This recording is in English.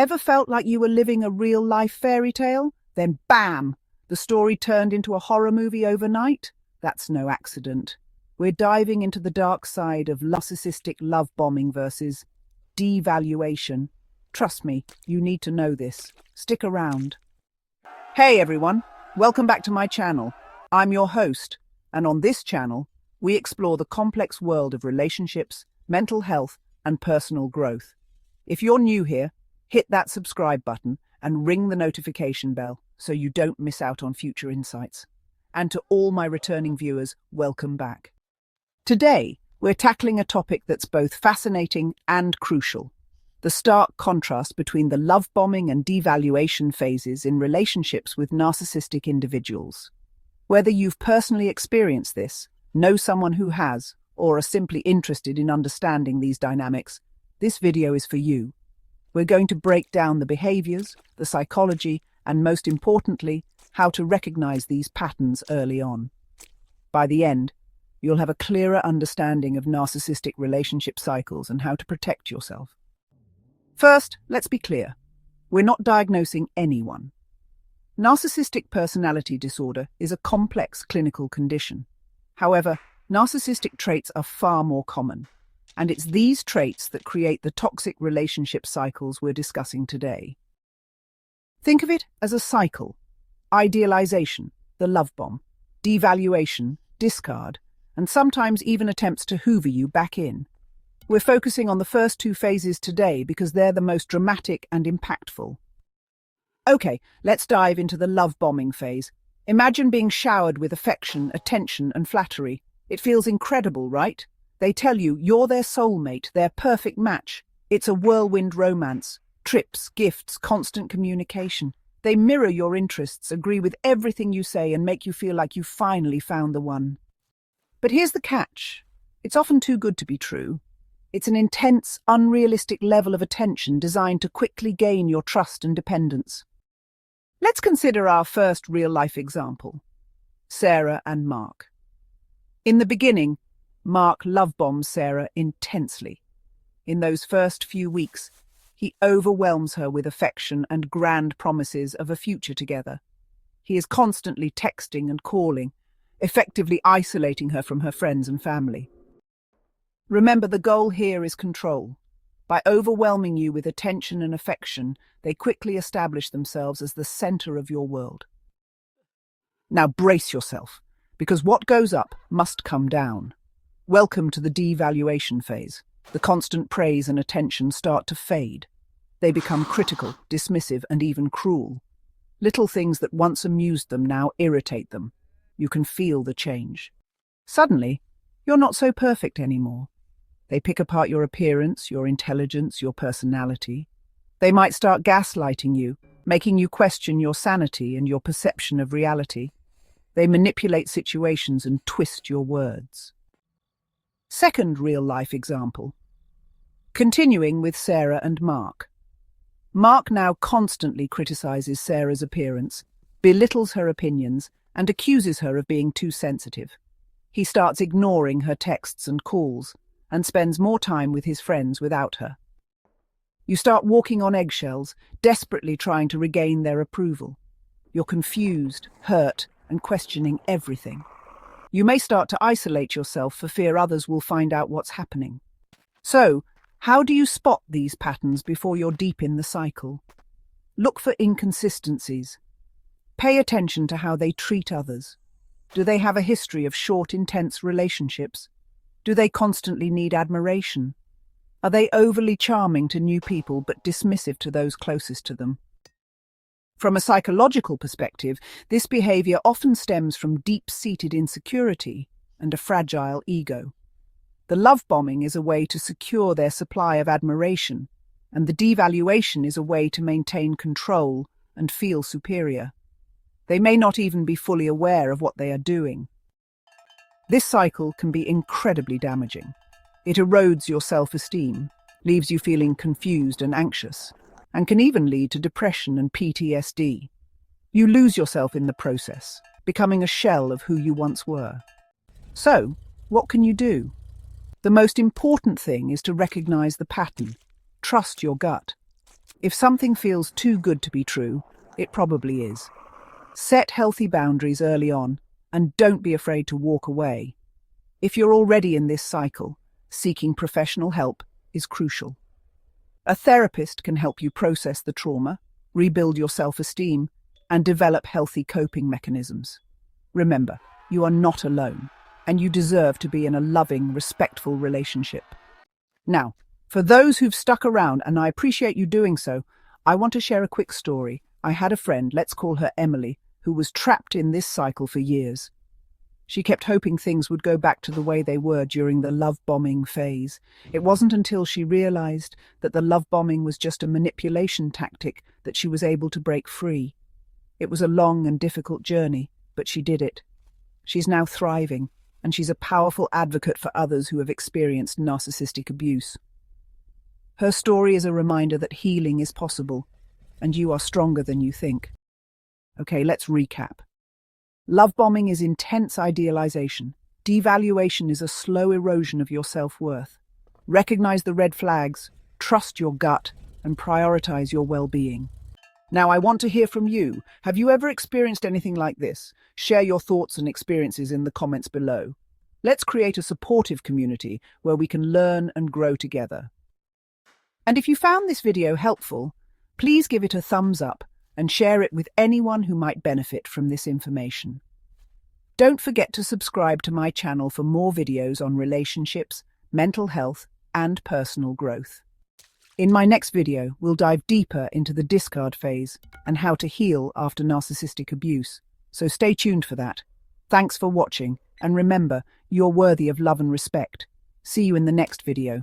Ever felt like you were living a real-life fairy tale? Then bam! The story turned into a horror movie overnight? That's no accident. We're diving into the dark side of narcissistic love bombing versus devaluation. Trust me, you need to know this. Stick around. Hey everyone, welcome back to my channel. I'm your host, and on this channel, we explore the complex world of relationships, mental health, and personal growth. If you're new here, hit that subscribe button and ring the notification bell so you don't miss out on future insights. And to all my returning viewers, welcome back. Today, we're tackling a topic that's both fascinating and crucial: the stark contrast between the love bombing and devaluation phases in relationships with narcissistic individuals. Whether you've personally experienced this, know someone who has, or are simply interested in understanding these dynamics, this video is for you. We're going to break down the behaviors, the psychology, and most importantly, how to recognize these patterns early on. By the end, you'll have a clearer understanding of narcissistic relationship cycles and how to protect yourself. First, let's be clear. We're not diagnosing anyone. Narcissistic personality disorder is a complex clinical condition. However, narcissistic traits are far more common, and it's these traits that create the toxic relationship cycles we're discussing today. Think of it as a cycle: idealization, the love bomb; devaluation, discard, and sometimes even attempts to hoover you back in. We're focusing on the first two phases today because they're the most dramatic and impactful. Okay, let's dive into the love bombing phase. Imagine being showered with affection, attention, and flattery. It feels incredible, right? They tell you you're their soulmate, their perfect match. It's a whirlwind romance. Trips, gifts, constant communication. They mirror your interests, agree with everything you say, and make you feel like you finally found the one. But here's the catch. It's often too good to be true. It's an intense, unrealistic level of attention designed to quickly gain your trust and dependence. Let's consider our first real-life example: Sarah and Mark. In the beginning, Mark love bombs Sarah intensely. In those first few weeks, he overwhelms her with affection and grand promises of a future together. He is constantly texting and calling, effectively isolating her from her friends and family. Remember, the goal here is control. By overwhelming you with attention and affection, they quickly establish themselves as the center of your world. Now brace yourself, because what goes up must come down. Welcome to the devaluation phase. The constant praise and attention start to fade. They become critical, dismissive, and even cruel. Little things that once amused them now irritate them. You can feel the change. Suddenly, you're not so perfect anymore. They pick apart your appearance, your intelligence, your personality. They might start gaslighting you, making you question your sanity and your perception of reality. They manipulate situations and twist your words. Second real-life example. Continuing with Sarah and Mark. Mark now constantly criticizes Sarah's appearance, belittles her opinions, and accuses her of being too sensitive. He starts ignoring her texts and calls, and spends more time with his friends without her. You start walking on eggshells, desperately trying to regain their approval. You're confused, hurt, and questioning everything. You may start to isolate yourself for fear others will find out what's happening. So, how do you spot these patterns before you're deep in the cycle? Look for inconsistencies. Pay attention to how they treat others. Do they have a history of short, intense relationships? Do they constantly need admiration? Are they overly charming to new people but dismissive to those closest to them? From a psychological perspective, this behavior often stems from deep-seated insecurity and a fragile ego. The love bombing is a way to secure their supply of admiration, and the devaluation is a way to maintain control and feel superior. They may not even be fully aware of what they are doing. This cycle can be incredibly damaging. It erodes your self-esteem, leaves you feeling confused and anxious, and can even lead to depression and PTSD. You lose yourself in the process, becoming a shell of who you once were. So, what can you do? The most important thing is to recognize the pattern. Trust your gut. If something feels too good to be true, it probably is. Set healthy boundaries early on, and don't be afraid to walk away. If you're already in this cycle, seeking professional help is crucial. A therapist can help you process the trauma, rebuild your self-esteem, and develop healthy coping mechanisms. Remember, you are not alone, and you deserve to be in a loving, respectful relationship. Now, for those who've stuck around, and I appreciate you doing so, I want to share a quick story. I had a friend, let's call her Emily, who was trapped in this cycle for years. She kept hoping things would go back to the way they were during the love-bombing phase. It wasn't until she realized that the love-bombing was just a manipulation tactic that she was able to break free. It was a long and difficult journey, but she did it. She's now thriving, and she's a powerful advocate for others who have experienced narcissistic abuse. Her story is a reminder that healing is possible, and you are stronger than you think. Okay, let's recap. Love bombing is intense idealization. Devaluation is a slow erosion of your self-worth. Recognize the red flags, trust your gut, and prioritize your well-being. Now, I want to hear from you. Have you ever experienced anything like this? Share your thoughts and experiences in the comments below. Let's create a supportive community where we can learn and grow together. And if you found this video helpful, please give it a thumbs up and share it with anyone who might benefit from this information. Don't forget to subscribe to my channel for more videos on relationships, mental health, and personal growth. In my next video, we'll dive deeper into the discard phase and how to heal after narcissistic abuse. So stay tuned for that. Thanks for watching, and remember, you're worthy of love and respect. See you in the next video.